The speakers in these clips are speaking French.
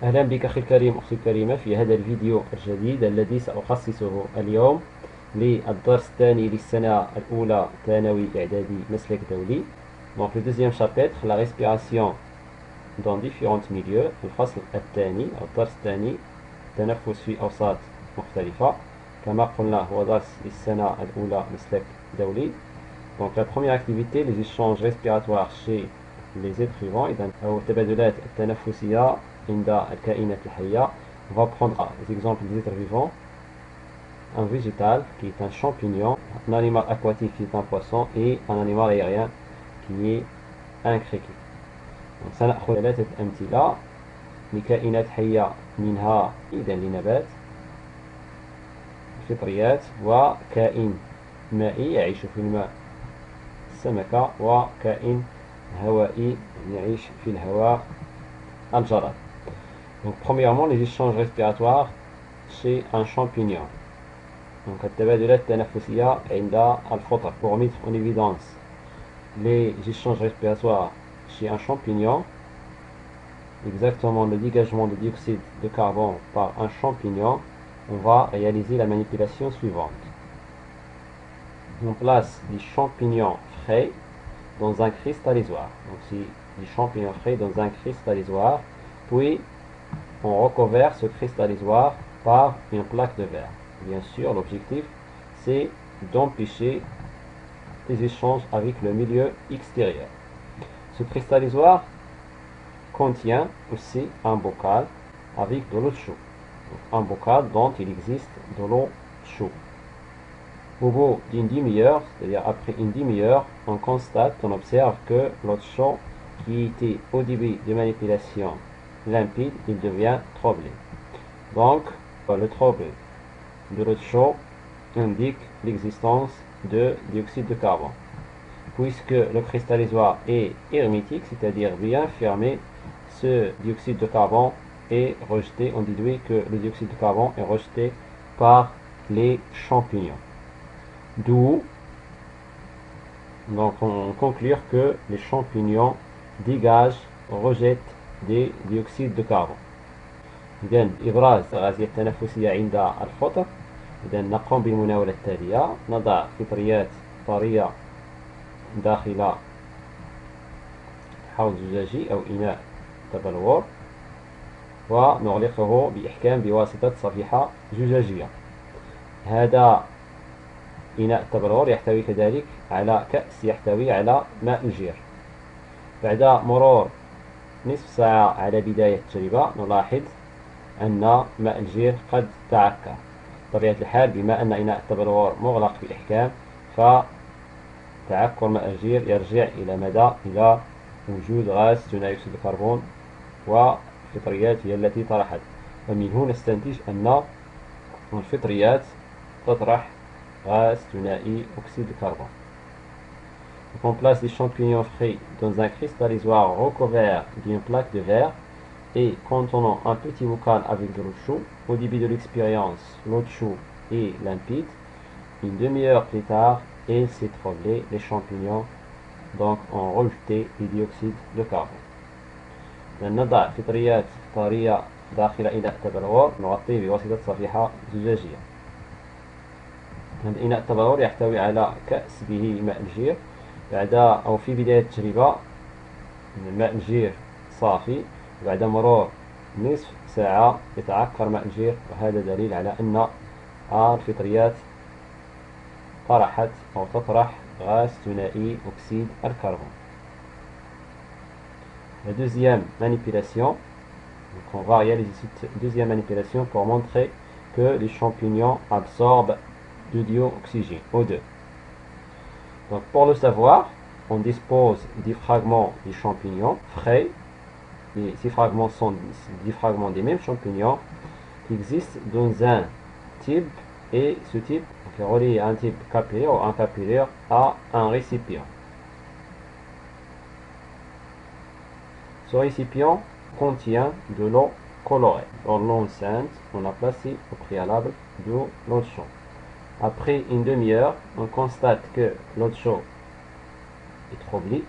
أهلا بك أخي الكريم أختي الكريمة في هذا الفيديو الجديد الذي سأخصصه اليوم للدرس الثاني للسنة الأولى ثانوي إعدادي مسلك دولي. Donc le deuxième chapitre, la respiration dans différents milieux. الفصل الثاني أو الدرس الثاني تنفس في أوساط مختلفة. كما قلنا هو درس للسنة الأولى مسلك دولي. Donc la première activité, les échanges respiratoires chez les êtres vivants. أو التبادلات التنفسية عند الكائنات الحية. On va prendre les exemples des êtres vivants. Un végétal qui est un champignon, un animal aquatique qui est un poisson et un animal aérien qui est un criquet. Donc سنأخذ ثلاثة أمثلة لكائنات حية منها إذا لنبات فطريات وكائن مائي يعيش في الماء السمكة وكائن هوائي يعيش في الهواء الجراد. Donc premièrement les échanges respiratoires chez un champignon. Donc التبادلات التنفسية عند الفطر. Pour mettre en évidence les échanges respiratoires chez un champignon, exactement le dégagement de dioxyde de carbone par un champignon, on va réaliser la manipulation suivante. On place des champignons frais dans un cristallisoire. Donc c'est des champignons frais dans un cristallisoire, puis on recouvre ce cristallisoire par une plaque de verre. Bien sûr, l'objectif c'est d'empêcher les échanges avec le milieu extérieur. Ce cristallisoire contient aussi un bocal avec de l'eau chaude. Un bocal dont il existe de l'eau chaude. Au bout d'une demi-heure, c'est-à-dire après une demi-heure, on constate, on observe que l'eau chaude qui était au début de manipulation limpide, il devient troublé. Donc, le trouble de l'eau chaude indique l'existence de dioxyde de carbone. Puisque le cristallisoire est hermétique, c'est-à-dire bien fermé, ce dioxyde de carbone est rejeté. On déduit que le dioxyde de carbone est rejeté par les champignons. D'où, donc on conclut que les champignons dégagent, rejettent des dioxydes de carbone. إذن إبراز الغازية التنفسية عند الفطر. إذن نقوم بالمناولة التالية. نضع فطريات طرية داخل حوض زجاجي أو إناء تبلور ونغلقه بإحكام بواسطة صفيحة زجاجية. هذا إناء تبلور يحتوي كذلك على كأس يحتوي على ماء الجير. بعد مرور نصف ساعة على بداية التجربة نلاحظ أن ماء الجير قد تعكر. بطبيعة الحال بما أن إناء التبلور مغلق بإحكام فتعكر ماء الجير يرجع إلى وجود غاز ثاني أكسيد الكربون والفطريات هي التي طرحت. ومن هنا نستنتج أن الفطريات تطرح gaz ثنائي أكسيد الكربون. On place les champignons frais dans un cristallisoire recouvert d'une plaque de verre et contenant un petit bocal avec de l'eau chaude. Au début de l'expérience, l'eau chaude est limpide. Une demi-heure plus tard, elle s'est troublée. Les champignons donc ont rejeté le dioxyde de carbone. نضع فطريات طرية داخل إناء تبلور نغطيه بواسطة صفيحة زجاجية. إناء التبلور يحتوي على كأس به ماء الجير. بعد أو في بداية التجربة ماء الجير صافي. بعد مرور نصف ساعة يتعكر ماء الجير وهذا دليل على أن الفطريات طرحت أو تطرح غاز ثنائي أكسيد الكربون. La deuxième manipulation, donc on va réaliser cette deuxième manipulation pour montrer que les champignons absorbent du dioxygène, O2. Donc pour le savoir, on dispose des fragments des champignons frais, et ces fragments sont des fragments des mêmes champignons qui existent dans un type, et ce type est relié à un type capillaire ou un capillaire à un récipient. Ce récipient contient de l'eau colorée. Dans l'enceinte, on a placé au préalable de l'eau chaude. Après une demi-heure, on constate que l'eau chaude est troublée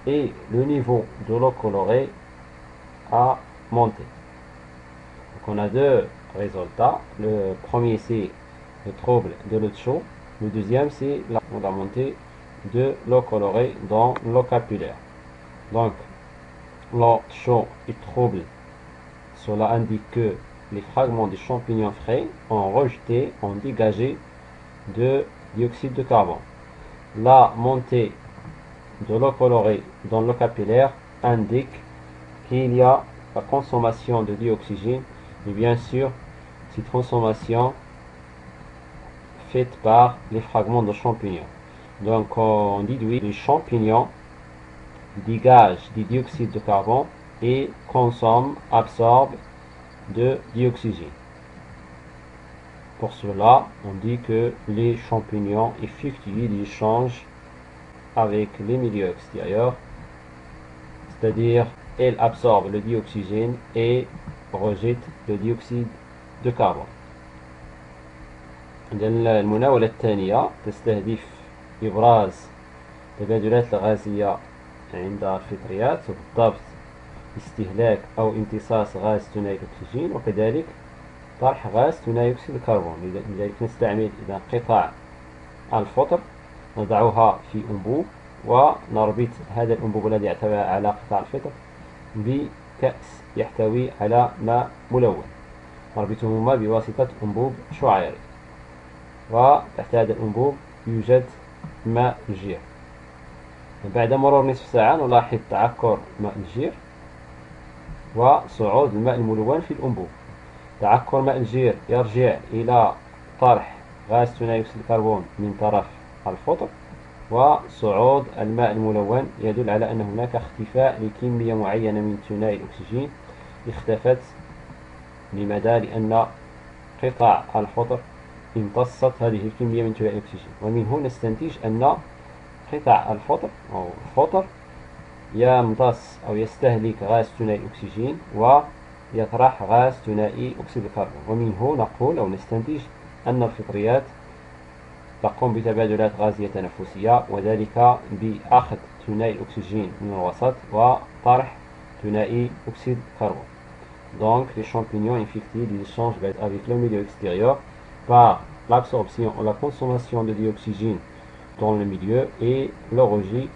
et le niveau de l'eau colorée a montée. Donc on a deux résultats. Le premier c'est le trouble de l'eau chaude. Le deuxième c'est la montée de l'eau colorée dans l'eau capillaire. Donc l'eau chaude et trouble, cela indique que les fragments de champignons frais ont dégagé de dioxyde de carbone. La montée de l'eau colorée dans l'eau capillaire indique qu'il y a la consommation de dioxygène, et bien sûr cette consommation faite par les fragments de champignons. Donc on déduit que les champignons dégagent du dioxyde de carbone et absorbent de dioxygène. Pour cela, on dit que les champignons effectuent des échanges avec les milieux extérieurs, c'est-à-dire elles absorbent le dioxygène et rejettent le dioxyde de carbone. المناولة الثانية تستهدف إبراز التبادلات الغازية عند الفطريات، وبالضبط استهلاك أو امتصاص غاز ثنائي الأكسجين، وكذلك طرح غاز ثنائي أكسيد الكربون. لذلك نستعمل إذا قطع الفطر نضعها في أنبوب ونربط هذا الأنبوب الذي يحتوي على قطع الفطر بكأس يحتوي على ماء ملون، نربطهما بواسطة أنبوب شعيري، وتحت هذا الأنبوب يوجد ماء الجير. بعد مرور نصف ساعة نلاحظ تعكر ماء الجير وصعود الماء الملون في الأنبوب. تعكر ماء الجير يرجع إلى طرح غاز ثنائي أكسيد الكربون من طرف الفطر، وصعود الماء الملون يدل على أن هناك اختفاء لكمية معينة من ثنائي الأكسجين اختفت. لماذا؟ لأن قطع الفطر امتصت هذه الكمية من ثنائي الأكسجين، ومن هنا نستنتج أن قطع الفطر أو الفطر يمتص أو يستهلك غاز ثنائي الأكسجين ويطرح غاز ثنائي أكسيد الكربون. ومن هنا نقول أو نستنتج أن الفطريات تقوم بتبادلات غازية تنفسية، وذلك بأخذ ثنائي الأكسجين من الوسط وطرح ثنائي أكسيد الكربون. Donc les champignons effectuent des échanges avec le milieu extérieur par l'absorption ou la consommation de dioxygène dans le milieu et le rejet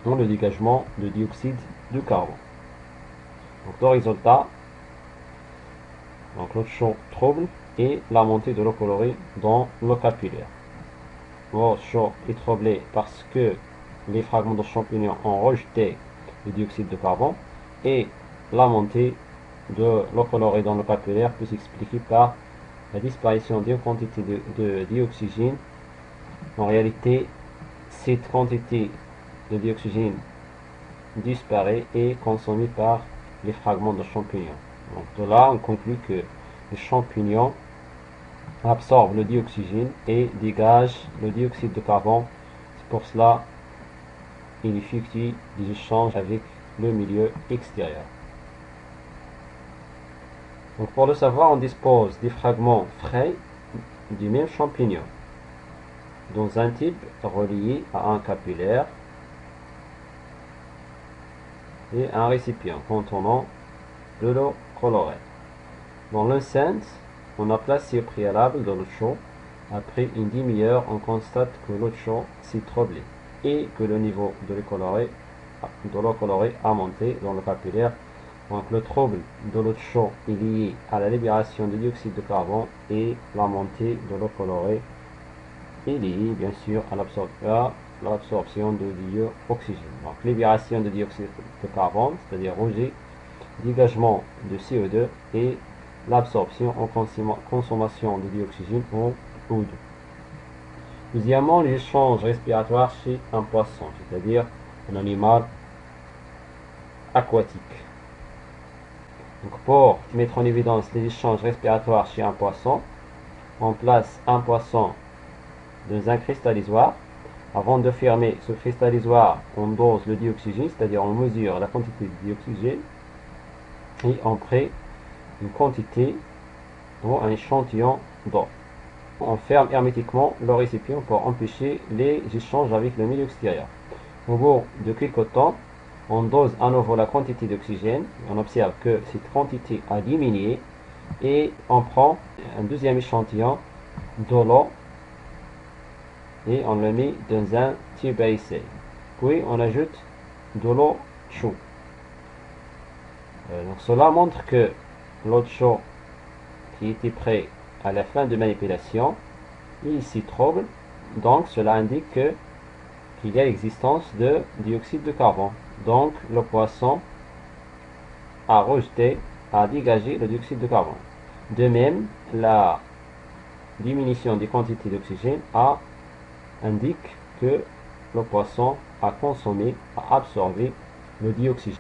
dans le dégagement de dioxyde de carbone. Donc le résultat, l'eau chaude trouble et la montée de l'eau colorée dans l'eau capillaire. L'eau chaude est troublée parce que les fragments de champignons ont rejeté le dioxyde de carbone, et la montée de l'eau colorée dans l'eau capillaire peut s'expliquer par la disparition d'une quantité de dioxygène. En réalité, cette quantité de dioxygène disparaît et est consommée par les fragments de champignons. Donc de là, on conclut que les champignons absorbent le dioxygène et dégagent le dioxyde de carbone. C'est pour cela qu'il effectue des échanges avec le milieu extérieur. Donc pour le savoir, on dispose des fragments frais du même champignon dans un type relié à un capillaire et un récipient contenant de l'eau colorée. Dans l'enceinte, on a placé au préalable de l'eau chaude. Après une demi-heure, on constate que l'eau chaude s'est troublée et que le niveau de l'eau colorée a monté dans le capillaire. Donc le trouble de l'eau chaude est lié à la libération de dioxyde de carbone, et la montée de l'eau colorée est liée bien sûr à l'absorption de dioxygène. Donc libération de dioxyde de carbone, c'est-à-dire rejet, dégagement de CO2 et l'absorption en consommation de dioxygène en O2. Deuxièmement, les échanges respiratoires chez un poisson, c'est-à-dire un animal aquatique. Donc pour mettre en évidence les échanges respiratoires chez un poisson, on place un poisson dans un cristallisoire. Avant de fermer ce cristallisoire, on dose le dioxygène, c'est-à-dire on mesure la quantité de dioxygène, et on prend une quantité ou un échantillon d'eau. On ferme hermétiquement le récipient pour empêcher les échanges avec le milieu extérieur. Au bout de quelques temps, On dose à nouveau la quantité d'oxygène. On observe que cette quantité a diminué. Et on prend un deuxième échantillon de l'eau et on le met dans un tube à essai. Puis on ajoute de l'eau chaude. Donc cela montre que l'eau chaude qui était prête à la fin de manipulation est ici trouble. Donc cela indique qu'il y a l'existence de dioxyde de carbone. Donc le poisson a rejeté, a dégagé le dioxyde de carbone. De même, la diminution des quantités d'oxygène indique que le poisson a consommé, a absorbé le dioxygène.